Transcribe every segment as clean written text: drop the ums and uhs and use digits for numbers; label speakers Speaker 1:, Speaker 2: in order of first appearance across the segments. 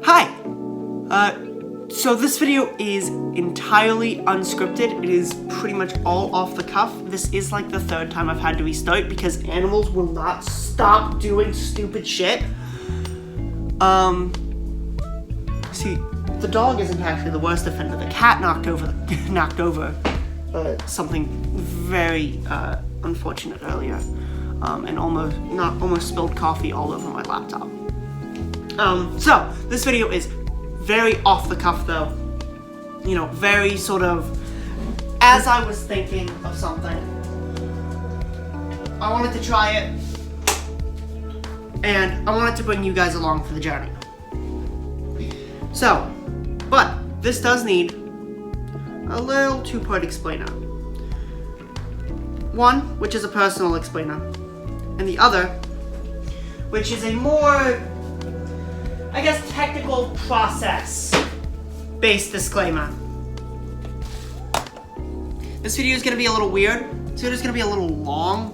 Speaker 1: Hi! So this video is entirely unscripted. It is pretty much all off the cuff. This is like the third time I've had to restart because animals will not stop doing stupid shit. See, the dog isn't actually the worst offender. The cat knocked over something very unfortunate earlier, and almost spilled coffee all over my laptop. So this video is very off the cuff though. You know, very sort of as I was thinking of something. I wanted to try it, and I wanted to bring you guys along for the journey. So, but this does need a little two-part explainer. One, which is a personal explainer, and the other, which is a more, I guess, technical process-based disclaimer. This video is going to be a little weird. This video is going to be a little long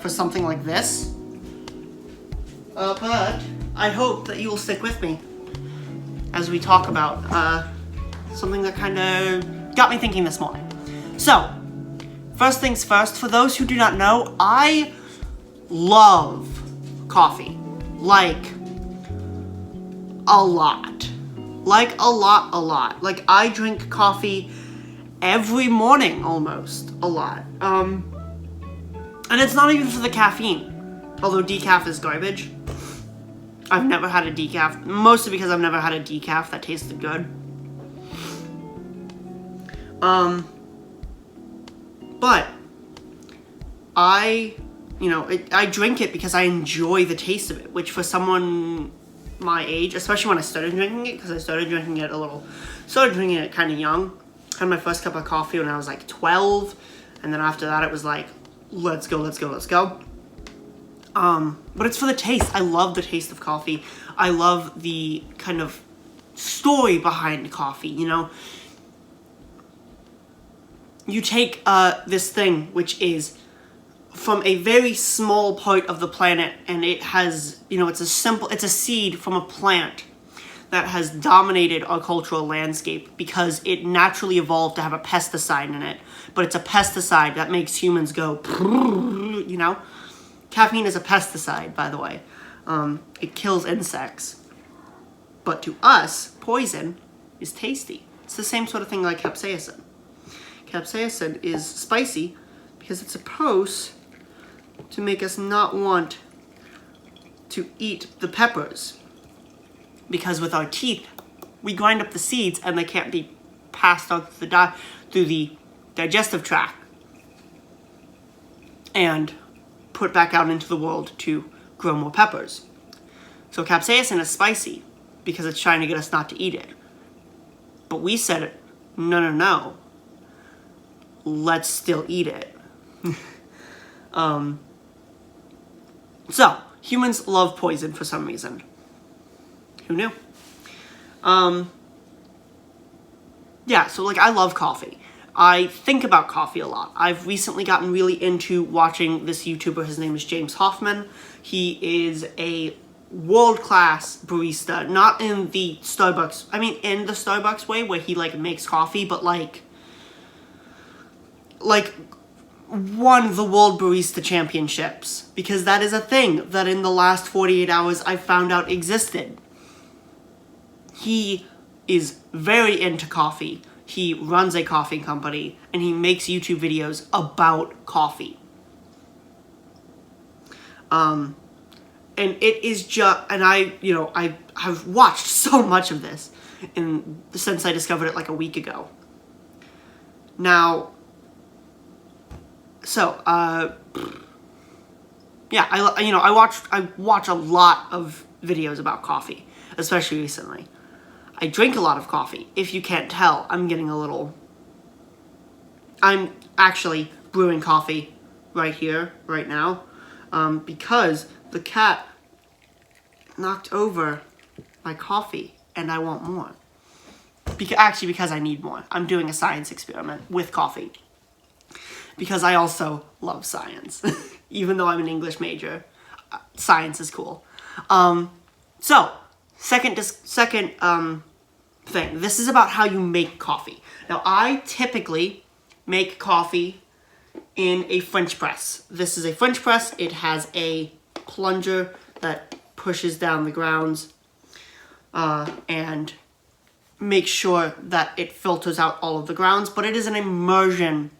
Speaker 1: for something like this. But I hope that you will stick with me as we talk about something that kind of got me thinking this morning. So, first things first, for those who do not know, I love coffee. Like, a lot. Like, a lot. Like, I drink coffee every morning, almost. A lot. And it's not even for the caffeine. Although decaf is garbage. I've never had a decaf, mostly because I've never had a decaf that tasted good. But I drink it because I enjoy the taste of it, which for someone my age, especially when I started drinking it, because I started drinking it kind of young. I had my first cup of coffee when I was like 12, and then after that it was like, let's go. But it's for the taste. I love the taste of coffee. I love the kind of story behind coffee, you know? You take this thing, which is from a very small part of the planet, and it has, it's a seed from a plant that has dominated our cultural landscape because it naturally evolved to have a pesticide in it. But it's a pesticide that makes humans go, you know? Caffeine is a pesticide, by the way. It kills insects. But to us, poison is tasty. It's the same sort of thing like capsaicin. Capsaicin is spicy because it's supposed to make us not want to eat the peppers. Because with our teeth, we grind up the seeds and they can't be passed on through the digestive tract and put back out into the world to grow more peppers. So capsaicin is spicy because it's trying to get us not to eat it. But we said, no, let's still eat it. So, humans love poison for some reason. Who knew? Yeah, so like I love coffee. I think about coffee a lot. I've recently gotten really into watching this YouTuber. His name is James Hoffmann. He is a world-class barista, not in the Starbucks, in the Starbucks way where he like makes coffee, but like won the World Barista Championships, because that is a thing that in the last 48 hours I found out existed. He is very into coffee. He runs a coffee company, and he makes YouTube videos about coffee. And it is just, and I have watched so much of this since I discovered it like a week ago. Now, so, yeah, I watch a lot of videos about coffee, especially recently. I drink a lot of coffee. If you can't tell, I'm actually brewing coffee right here, right now, because the cat knocked over my coffee, and I want more. Because I need more. I'm doing a science experiment with coffee. Because I also love science. Even though I'm an English major, science is cool. So, second thing. This is about how you make coffee. Now, I typically make coffee in a French press. This is a French press. It has a plunger that pushes down the grounds and makes sure that it filters out all of the grounds, but it is an immersion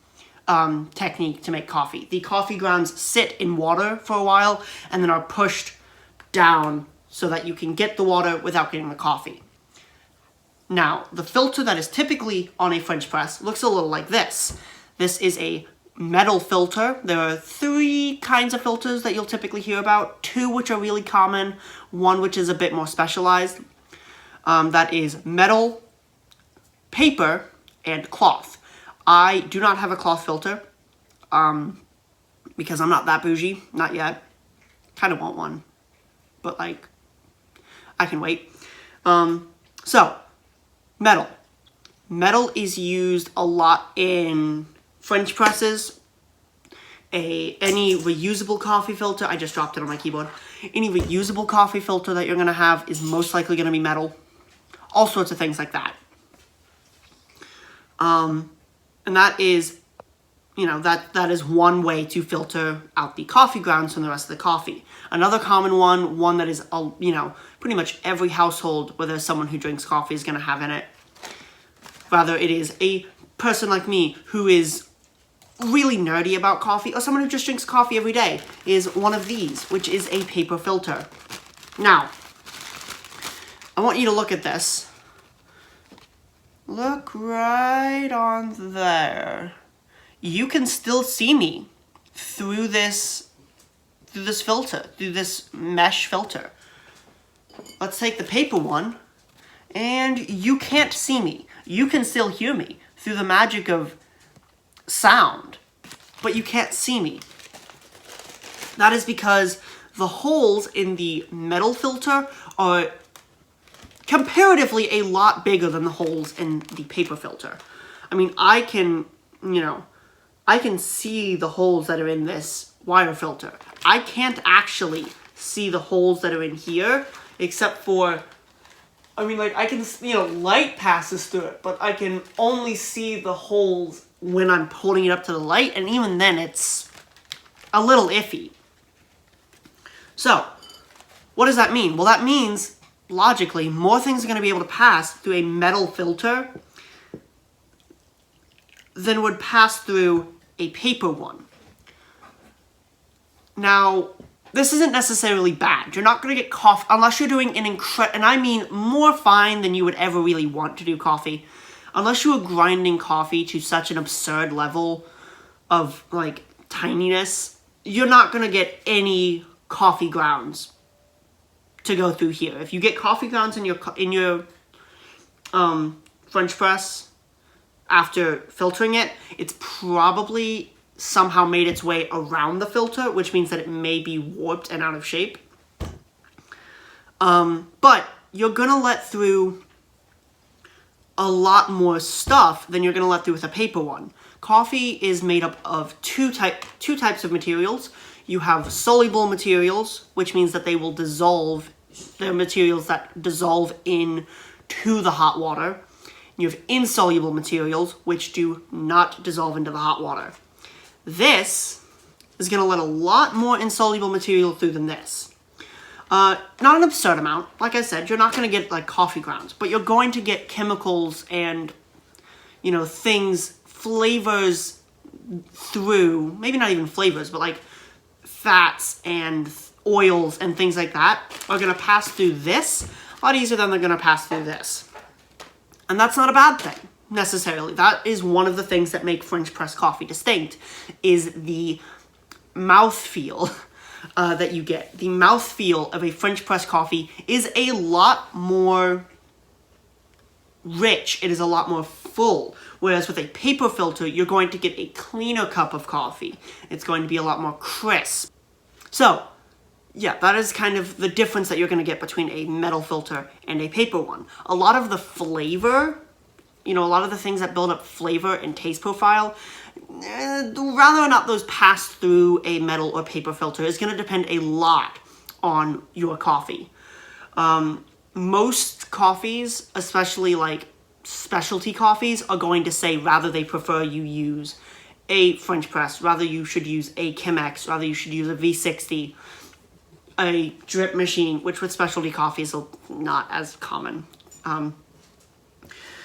Speaker 1: technique to make coffee. The coffee grounds sit in water for a while and then are pushed down so that you can get the water without getting the coffee. Now, the filter that is typically on a French press looks a little like this. This is a metal filter. There are 3 kinds of filters that you'll typically hear about, 2 which are really common, 1 which is a bit more specialized. That is metal, paper, and cloth. I do not have a cloth filter because I'm not that bougie, not yet. Kind of want one, but like, I can wait. So, metal. Metal is used a lot in French presses. Any reusable coffee filter, I just dropped it on my keyboard. Any reusable coffee filter that you're gonna have is most likely gonna be metal. All sorts of things like that. And that is, that is one way to filter out the coffee grounds from the rest of the coffee. Another common one that is, pretty much every household where there's someone who drinks coffee is going to have in it. Whether it is a person like me who is really nerdy about coffee or someone who just drinks coffee every day, is one of these, which is a paper filter. Now, I want you to look at this. Look right on there. You can still see me through this filter, through this mesh filter. Let's take the paper one, and you can't see me. You can still hear me through the magic of sound, but you can't see me. That is because the holes in the metal filter are comparatively a lot bigger than the holes in the paper filter. I mean, I can see the holes that are in this wire filter. I can't actually see the holes that are in here, except for, I can, light passes through it, but I can only see the holes when I'm holding it up to the light, and even then it's a little iffy. So, what does that mean? Well, that means, logically, more things are going to be able to pass through a metal filter than would pass through a paper one. Now, this isn't necessarily bad. You're not going to get coffee unless you're doing and I mean more fine than you would ever really want to do coffee. Unless you are grinding coffee to such an absurd level of, tininess, you're not going to get any coffee grounds to go through here. If you get coffee grounds in your French press after filtering it, it's probably somehow made its way around the filter, which means that it may be warped and out of shape. But you're gonna let through a lot more stuff than you're gonna let through with a paper one. Coffee is made up of two types of materials. You have soluble materials, which means that they will dissolve. They're materials that dissolve into the hot water. You have insoluble materials, which do not dissolve into the hot water. This is going to let a lot more insoluble material through than this. Not an absurd amount. Like I said, you're not going to get coffee grounds, but you're going to get chemicals and, things, flavors through, maybe not even flavors, but fats and oils and things like that are going to pass through this a lot easier than they're going to pass through this. And that's not a bad thing, necessarily. That is one of the things that make French press coffee distinct, is the mouthfeel that you get. The mouthfeel of a French press coffee is a lot more rich. It is a lot more full. Whereas with a paper filter, you're going to get a cleaner cup of coffee. It's going to be a lot more crisp. So, yeah, that is kind of the difference that you're going to get between a metal filter and a paper one. A lot of the flavor, a lot of the things that build up flavor and taste profile, whether or not those pass through a metal or paper filter is going to depend a lot on your coffee. most coffees, especially like specialty coffees, are going to say rather they prefer you use a French press, rather you should use a Chemex, rather you should use a V60, a drip machine, which with specialty coffees are not as common.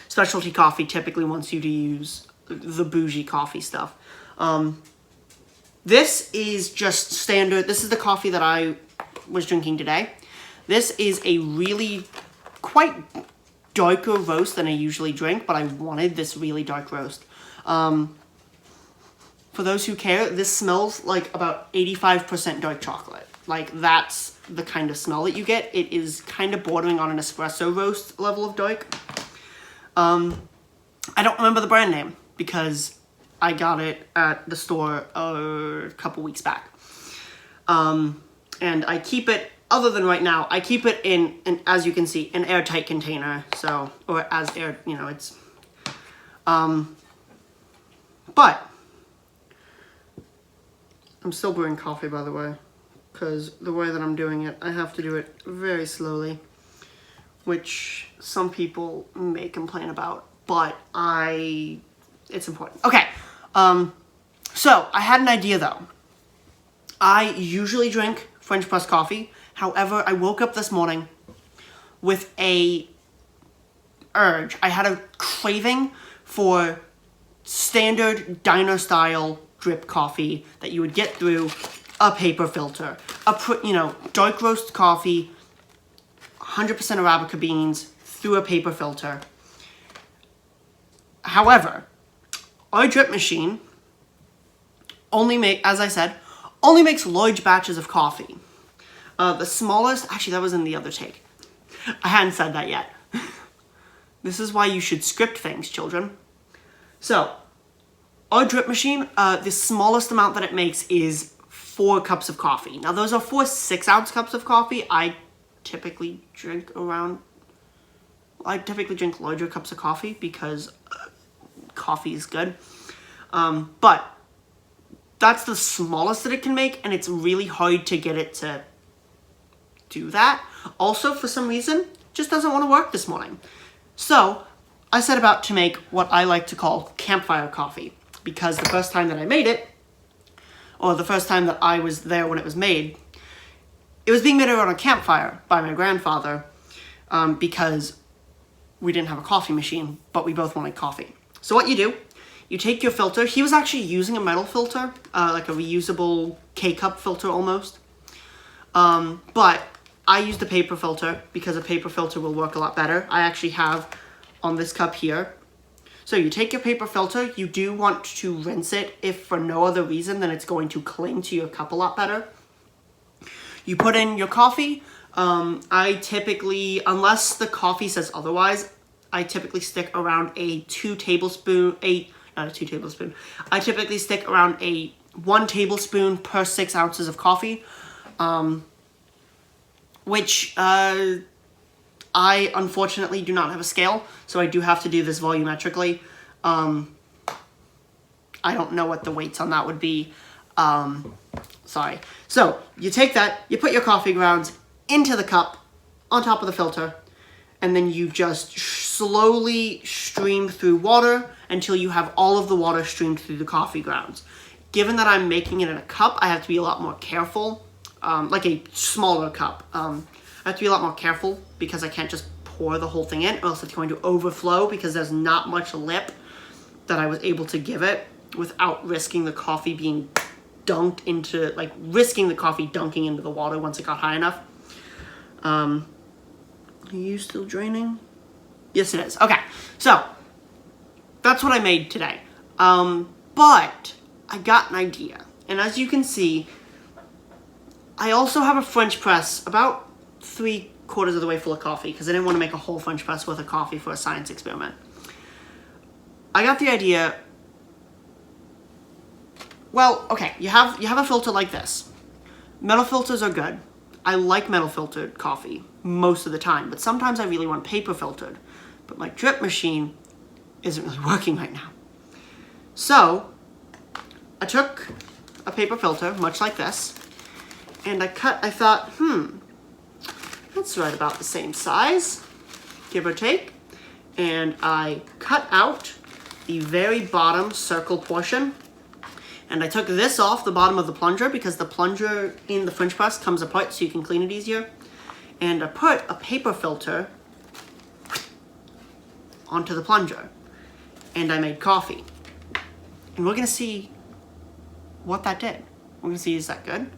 Speaker 1: Specialty coffee typically wants you to use the bougie coffee stuff. This is just standard. This is the coffee that I was drinking today. This is a really quite darker roast than I usually drink, but I wanted this really dark roast. For those who care, this smells like about 85% dark chocolate. Like, that's the kind of smell that you get. It is kind of bordering on an espresso roast level of dark. I don't remember the brand name because I got it at the store a couple weeks back. And I keep it, other than right now, I keep it in, as you can see, an airtight container. So, or as air, you know, it's, but I'm still brewing coffee, by the way, because the way that I'm doing it, I have to do it very slowly, which some people may complain about, but it's important. Okay, so I had an idea though. I usually drink French press coffee. However, I woke up this morning with a urge. I had a craving for standard diner style drip coffee that you would get through a paper filter. Dark roast coffee, 100% Arabica beans through a paper filter. However, our drip machine only makes large batches of coffee. The smallest, actually that was in the other take. I hadn't said that yet. This is why you should script things, children. So, our drip machine, the smallest amount that it makes is 4 cups of coffee. Now those are 4 6-ounce cups of coffee. I typically drink larger cups of coffee because coffee is good. But that's the smallest that it can make, and it's really hard to get it to do that. Also, for some reason, it just doesn't want to work this morning. So, I set about to make what I like to call campfire coffee, because the first time that I made it, or the first time that I was there when it was made, it was being made around a campfire by my grandfather, because we didn't have a coffee machine, but we both wanted coffee. So what you do, you take your filter. He was actually using a metal filter, like a reusable K-cup filter almost. But I used a paper filter because a paper filter will work a lot better. I actually have on this cup here. So you take your paper filter. You do want to rinse it if for no other reason than it's going to cling to your cup a lot better. You put in your coffee. I typically, unless the coffee says otherwise, I typically stick around I typically stick around a 1 tablespoon per 6 ounces of coffee, which I unfortunately do not have a scale, so I do have to do this volumetrically. I don't know what the weights on that would be. Sorry. So you take that, you put your coffee grounds into the cup on top of the filter, and then you just slowly stream through water until you have all of the water streamed through the coffee grounds. Given that I'm making it in a cup, I have to be a lot more careful, like a smaller cup. I have to be a lot more careful because I can't just pour the whole thing in, or else it's going to overflow because there's not much lip that I was able to give it without risking the coffee being dunked into, risking the coffee dunking into the water once it got high enough. Are you still draining? Yes, it is. Okay, so that's what I made today. But I got an idea. And as you can see, I also have a French press about 3/4 of the way full of coffee because I didn't want to make a whole French press worth of coffee for a science experiment. I got the idea. Well, okay, you have a filter like this. Metal filters are good. I like metal filtered coffee most of the time, but sometimes I really want paper filtered. But my drip machine isn't really working right now. So I took a paper filter, much like this, and I thought, That's right about the same size, give or take. And I cut out the very bottom circle portion. And I took this off the bottom of the plunger because the plunger in the French press comes apart so you can clean it easier. And I put a paper filter onto the plunger. And I made coffee. And we're gonna see what that did. We're gonna see, is that good?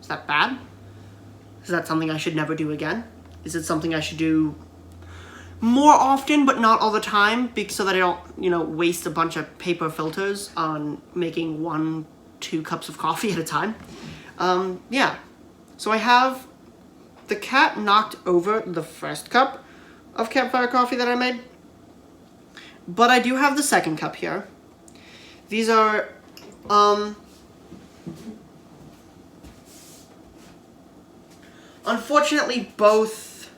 Speaker 1: Is that bad? Is that something I should never do again? Is it something I should do more often, but not all the time, so that I don't, you know, waste a bunch of paper filters on making 1-2 cups of coffee at a time? Yeah. So I have the cat knocked over the first cup of campfire coffee that I made, but I do have the second cup here. These are, unfortunately both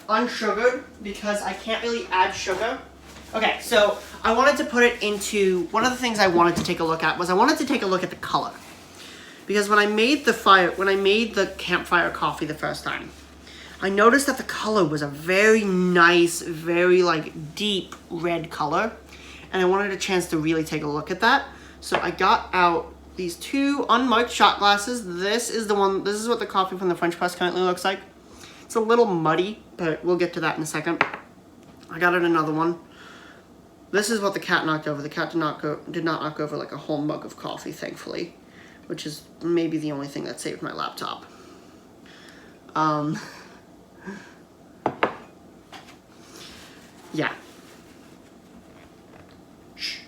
Speaker 1: unsugared because I can't really add sugar. Okay, so I wanted to put it into, one of the things I wanted to take a look at was I wanted to take a look at the color. Because when I made the campfire coffee the first time, I noticed that the color was a very nice, very like deep red color. And I wanted a chance to really take a look at that. So I got out these 2 unmarked shot glasses. This is what the coffee from the French press currently looks like. It's a little muddy, but we'll get to that in a second. I got it another one. This is what the cat knocked over. The cat did not knock over like a whole mug of coffee, thankfully, which is maybe the only thing that saved my laptop. Yeah. Shh.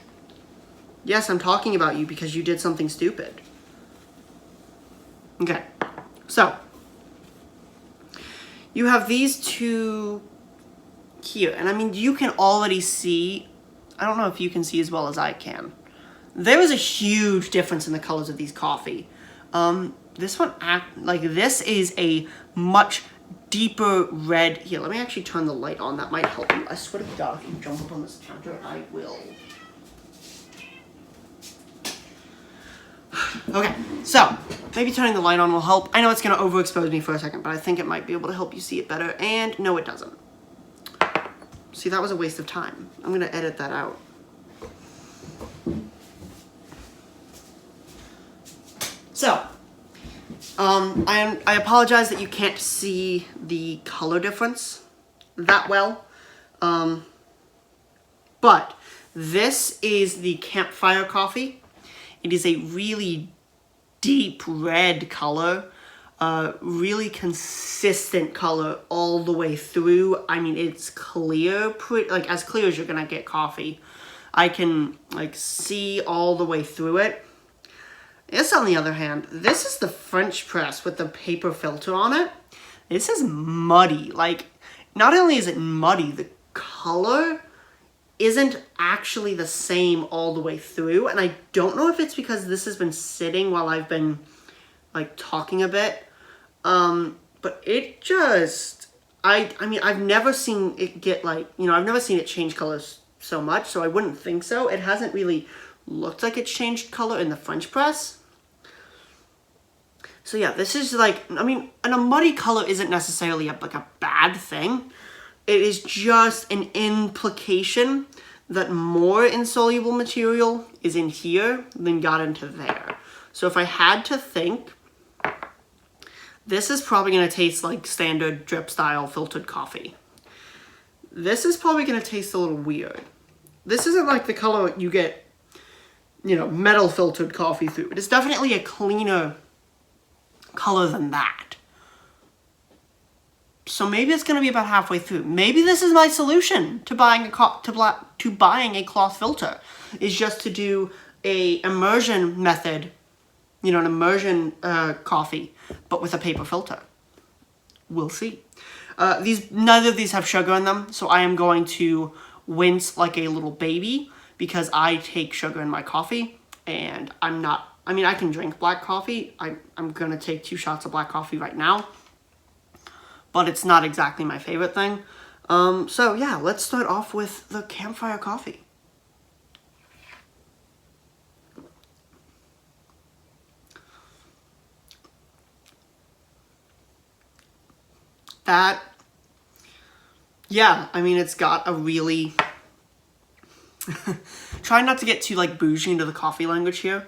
Speaker 1: Yes, I'm talking about you because you did something stupid. Okay, so you have these 2 here, and I mean, you can already see, I don't know if you can see as well as I can. There is a huge difference in the colors of these coffee. This one, this is a much deeper red. Here, let me actually turn the light on. That might help you. I swear to God, if you jump up on this counter, I will. Okay, so maybe turning the light on will help. I know it's going to overexpose me for a second, but I think it might be able to help you see it better. And no, it doesn't. See, that was a waste of time. I'm going to edit that out. So, I apologize that you can't see the color difference that well. But this is the campfire coffee. It is a really deep red color, really consistent color all the way through. I mean, it's clear, like as clear as you're gonna get coffee. I can like see all the way through it. This, on the other hand, this is the French press with the paper filter on it. This is muddy. Like, not only is it muddy, the color isn't actually the same all the way through. And I don't know if it's because this has been sitting while I've been like talking a bit. But it just, I mean, I've never seen it get like, you know, I've never seen it change colors so much. So I wouldn't think so. It hasn't really looked like it's changed color in the French press. So yeah, this is like, I mean, and a muddy color isn't necessarily like a bad thing. It is just an implication that more insoluble material is in here than got into there. So if I had to think, this is probably going to taste like standard drip style filtered coffee. This is probably going to taste a little weird. This isn't like the color you get, you know, metal filtered coffee through. It is definitely a cleaner color than that. So maybe it's going to be about halfway through. Maybe this is my solution to buying a cloth filter, is just to do a immersion method, you know, an immersion coffee, but with a paper filter. We'll see. Neither of these have sugar in them, so I am going to wince like a little baby because I take sugar in my coffee, and I'm not. I mean, I can drink black coffee. I'm going to take 2 shots of black coffee right now. But it's not exactly my favorite thing. So yeah, let's start off with the campfire coffee. that, yeah, I mean, it's got a really, try not to get too like bougie into the coffee language here.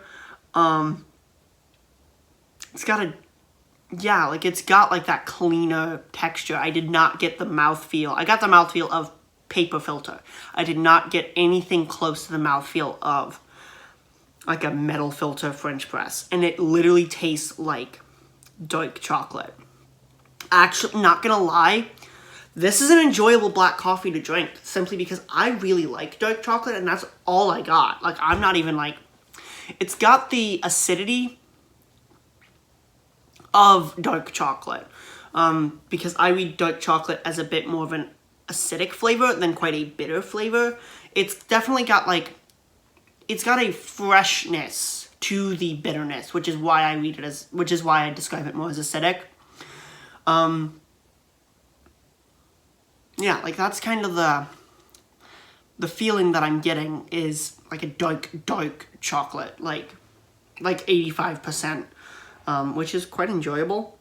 Speaker 1: It's got a, yeah, like it's got like that cleaner texture. I did not get the mouthfeel. I got the mouthfeel of paper filter. I did not get anything close to the mouthfeel of like a metal filter French press. And it literally tastes like dark chocolate. Actually, not gonna lie, this is an enjoyable black coffee to drink simply because I really like dark chocolate and that's all I got. Like, I'm not even like, it's got the acidity of dark chocolate because I read dark chocolate as a bit more of an acidic flavor than quite a bitter flavor. It's definitely got like, it's got a freshness to the bitterness, which is why I read it as, which is why I describe it more as acidic. Yeah, like that's kind of the feeling that I'm getting is like a dark chocolate, like 85%, which is quite enjoyable.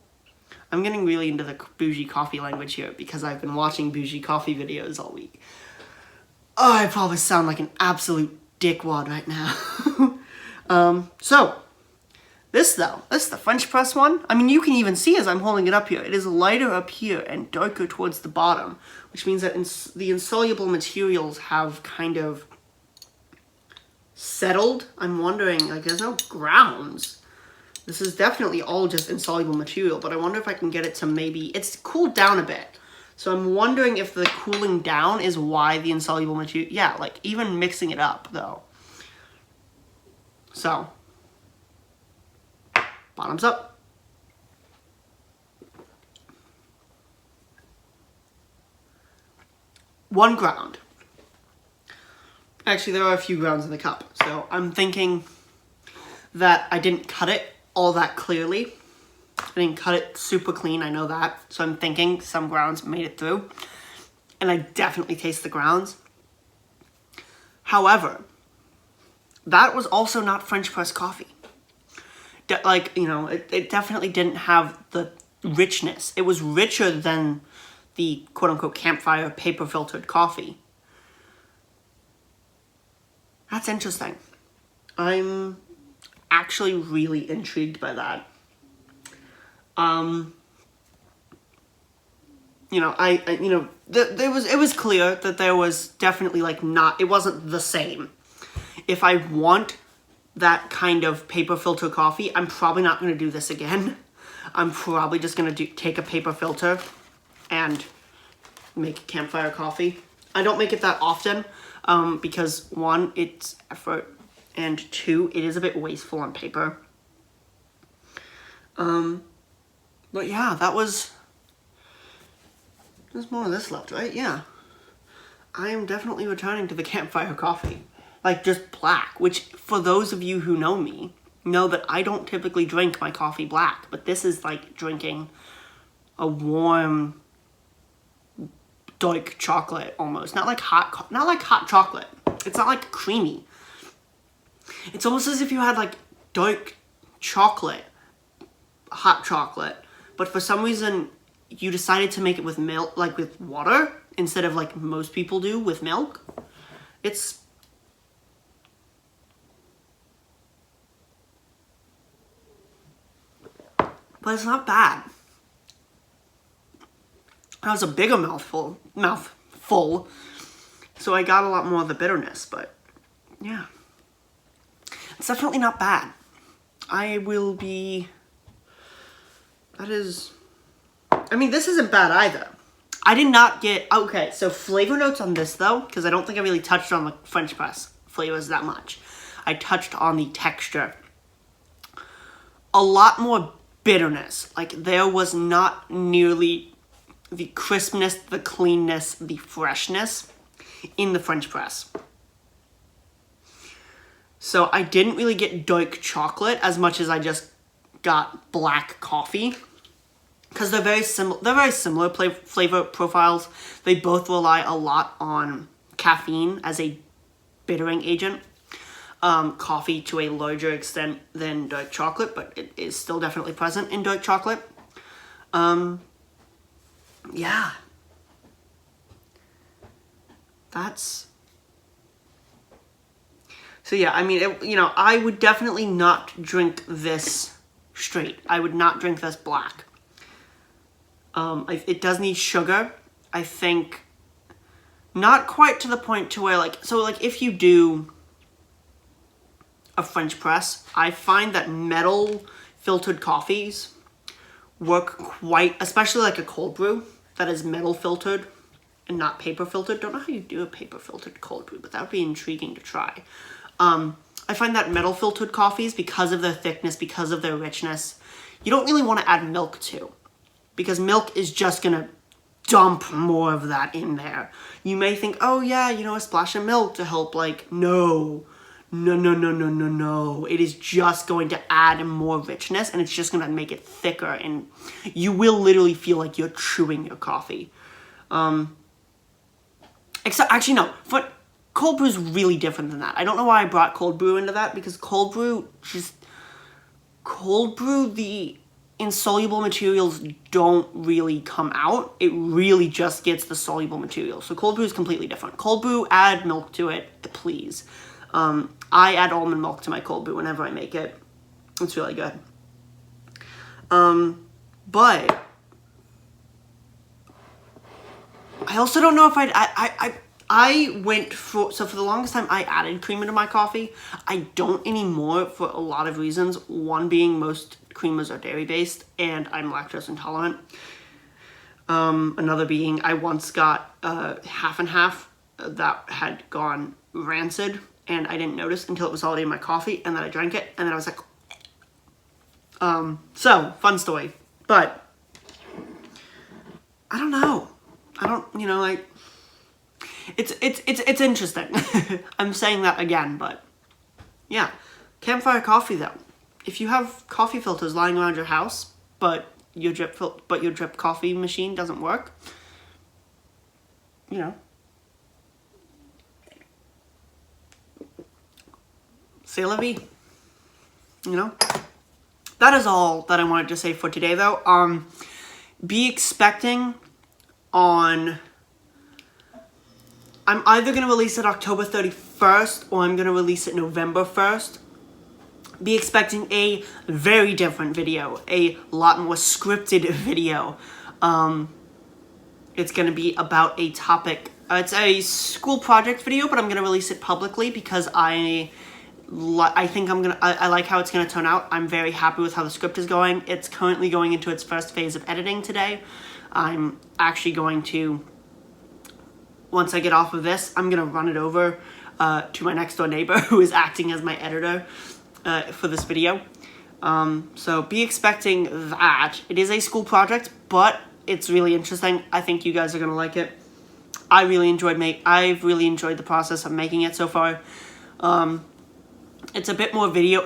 Speaker 1: I'm getting really into the bougie coffee language here because I've been watching bougie coffee videos all week. Oh, I probably sound like an absolute dickwad right now. So, this though, this is the French press one. I mean, you can even see as I'm holding it up here, it is lighter up here and darker towards the bottom, which means that the insoluble materials have kind of settled. I'm wondering, like, there's no grounds. This is definitely all just insoluble material, but I wonder if I can get it to maybe, it's cooled down a bit. So I'm wondering if the cooling down is why the insoluble material, yeah, like even mixing it up though. So, bottoms up. One ground. Actually, there are a few grounds in the cup, so I'm thinking that I didn't cut it all that clearly. I didn't cut it super clean, I know that. So I'm thinking some grounds made it through. And I definitely taste the grounds. However, that was also not French press coffee. Like, you know, it definitely didn't have the richness. It was richer than the quote-unquote campfire paper filtered coffee. That's interesting. I'm actually really intrigued by that. You know, it was clear that there was definitely like not, it wasn't the same. If I want that kind of paper filter coffee, I'm probably not going to do this again. I'm probably just going to take a paper filter and make a campfire coffee. I don't make it that often because one, it's effort, and two, it is a bit wasteful on paper. But yeah, there's more of this left, right? Yeah. I am definitely returning to the campfire coffee. Like, just black, which, for those of you who know me, know that I don't typically drink my coffee black, but this is like drinking a warm, dark chocolate, almost. Not like hot chocolate. It's not like creamy. It's almost as if you had like dark chocolate, hot chocolate, but for some reason you decided to make it with milk, like with water, instead of like most people do with milk. But it's not bad. That was a bigger mouthful, so I got a lot more of the bitterness, but yeah. It's definitely not bad. This isn't bad either. I did not get, okay, so flavor notes on this though, because I don't think I really touched on the French press flavors that much. I touched on the texture. A lot more bitterness. Like, there was not nearly the crispness, the cleanness, the freshness in the French press. So I didn't really get dark chocolate as much as I just got black coffee. Because they're very similar flavor profiles. They both rely a lot on caffeine as a bittering agent. Coffee to a larger extent than dark chocolate, but it is still definitely present in dark chocolate. yeah. That's... So yeah, I mean, I would definitely not drink this straight. I would not drink this black. It does need sugar. I think not quite to the point to where, like, so like if you do a French press, I find that metal filtered coffees work quite, especially like a cold brew that is metal filtered and not paper filtered. Don't know how you do a paper filtered cold brew, but that would be intriguing to try. I find that metal filtered coffees, because of their thickness, because of their richness, you don't really want to add milk to, because milk is just gonna dump more of that in there. You may think, oh yeah, a splash of milk to help, like, no. It is just going to add more richness, and it's just going to make it thicker, and you will literally feel like you're chewing your coffee. Actually, no. Cold brew is really different than that. I don't know why I brought cold brew into that, because cold brew, the insoluble materials don't really come out. It really just gets the soluble material. So cold brew is completely different. Cold brew, add milk to it, please. I add almond milk to my cold brew whenever I make it. It's really good. But I also don't know if I went for the longest time I added cream into my coffee. I don't anymore for a lot of reasons. One being most creamers are dairy based and I'm lactose intolerant. Another being I once got half and half that had gone rancid, and I didn't notice until it was already in my coffee, and then I drank it, and then I was like, so, fun story. But I don't know. It's interesting. I'm saying that again, but yeah. Campfire coffee though. If you have coffee filters lying around your house, but your drip coffee machine doesn't work, c'est la vie. That is all that I wanted to say for today though. Be expecting on... I'm either going to release it October 31st or I'm going to release it November 1st. Be expecting a very different video, a lot more scripted video. It's going to be about a topic. It's a school project video, but I'm going to release it publicly because I think I like how it's going to turn out. I'm very happy with how the script is going. It's currently going into its first phase of editing today. I'm actually going to... Once I get off of this, I'm going to run it over to my next door neighbor who is acting as my editor for this video. So be expecting that. It is a school project, but it's really interesting. I think you guys are going to like it. I've really enjoyed the process of making it so far. It's a bit more video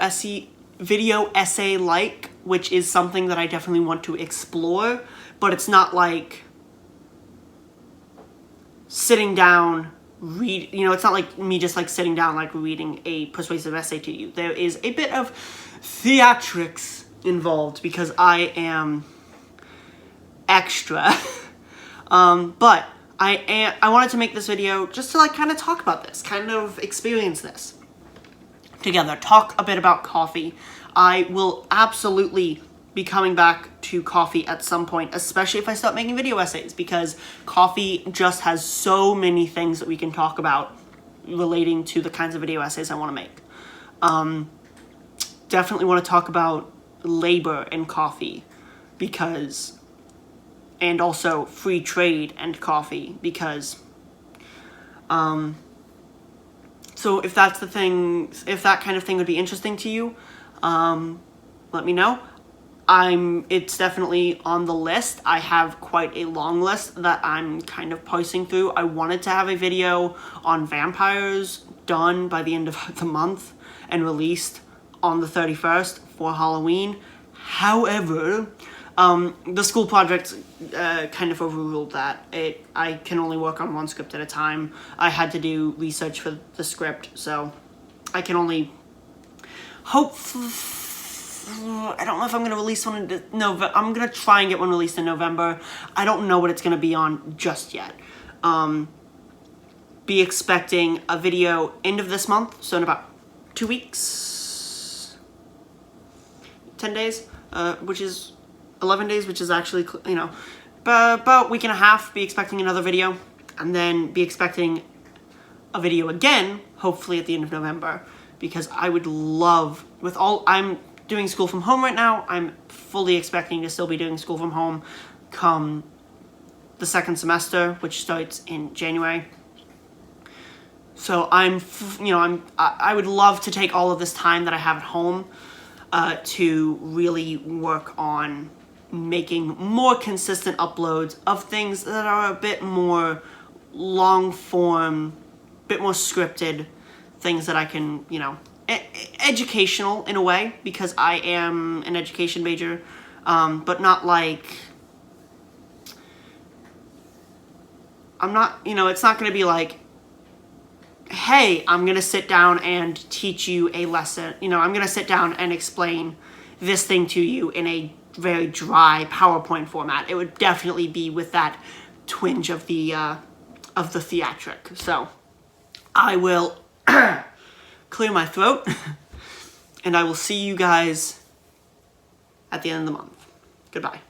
Speaker 1: essay-like, which is something that I definitely want to explore, but it's not like sitting down, it's not like me just like sitting down, like reading a persuasive essay to you. There is a bit of theatrics involved because I am extra. But I wanted to make this video just to like kind of talk about this, kind of experience this together, talk a bit about coffee. I will absolutely be coming back to coffee at some point, especially if I start making video essays, because coffee just has so many things that we can talk about relating to the kinds of video essays I want to make. Definitely want to talk about labor and coffee, and also free trade and coffee, because so if that's the thing, if that kind of thing would be interesting to you, let me know. It's definitely on the list. I have quite a long list that I'm kind of parsing through. I wanted to have a video on vampires done by the end of the month and released on the 31st for Halloween. However, the school project kind of overruled that. I can only work on one script at a time. I had to do research for the script, so I can only hope I don't know if I'm going to release one in November. I'm going to try and get one released in November. I don't know what it's going to be on just yet. Be expecting a video end of this month, so in about 2 weeks, 10 days, which is 11 days, which is actually, you know, about a week and a half, be expecting another video, and then be expecting a video again, hopefully at the end of November, because I would love, I'm doing school from home right now, I'm fully expecting to still be doing school from home come the second semester, which starts in January. So I would love to take all of this time that I have at home to really work on making more consistent uploads of things that are a bit more long form, bit more scripted, things that I can, you know, educational in a way, because I am an education major, but not like, I'm not, you know, it's not going to be like, hey, I'm going to sit down and teach you a lesson. You know, I'm going to sit down and explain this thing to you in a very dry PowerPoint format. It would definitely be with that twinge of the theatric. So I will clear my throat and I will see you guys at the end of the month. Goodbye.